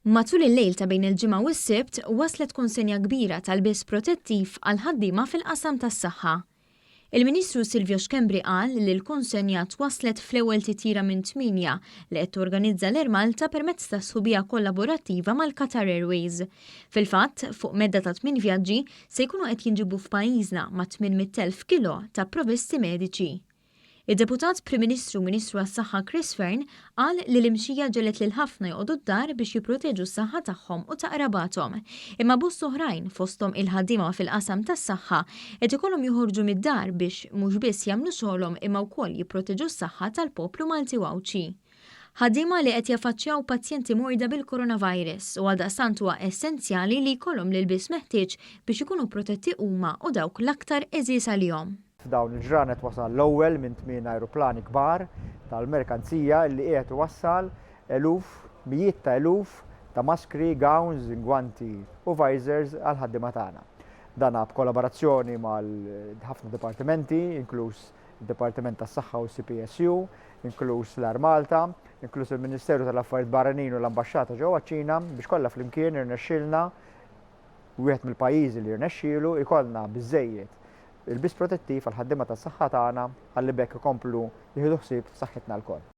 Matul il-lejl ta' bejn il-ġimgħa u s-Sibt waslet konsenja kbira tal-Lbies Protettiv għall-ħaddiema fil-qasam tas-saħħa. Il-Ministru Silvio Schembri qal li l-konsenja twaslet fl-ewwel titjira minn tmienja li qed torganizza l-Malta permezz ta' sħubija kollaborattiva mal-Qatar Airways. Fil-fatt, fuq medda ta' 8 vjaġġi se jkunu qed jinġibu f'pajjiżna ma' 800,000 kilo ta' provvisti mediċi. Id-Deputat Prim Ministru Ministru għas-Saħħa qal li l-imxija ġelet lil ħafna joqogħdu d-dar biex jipproteġu s-saħħa tagħhom u ta' qrabathom. Imma bost oħrajn fosthom il-ħaddiema fil-qasam tas-saħħa qed ikollhom joħorġu mid-dar biex mhux biss jagħmlu xogħolhom imma wkoll jipproteġu s-saħħa tal-poplu Malti wawċi. Ħaddiema li qed jaffaċċjaw pazjenti morda bil-coronavirus u għaldaqstant huwa essenzjali li jkollhom l-ilbies meħtieġ biex ikunu protetti huma u dawk l-aktar eżies għalihom. F'dawn il-ġranet wasal l-ewwel minn 8 ajruplani kbar tal-merkanzija li qiegħed iwassal mijiet ta' eluf ta' maskri, gowns, gwanti u visors għal ħaddiema tagħna. Dan b'kollaborazzjoni mal-ħafna dipartimenti, inkluż id-Dipartiment tas-Saħħa u CPSU, inkluż l-Malta, inkluż il-Ministeru tal-Affarijiet Barranin u l-Ambaxxata ġewwa ċ-Ċina biex kollha flimkien irnexxielna wieħed mill-pajjiżi li rnexxielu ikollna biżżejjed il-Lbies Protettiv għall-ħaddiema tas-saħħa tagħna ħalli bekk ikomplu jieħdu ħsieb saħħitna lkoll.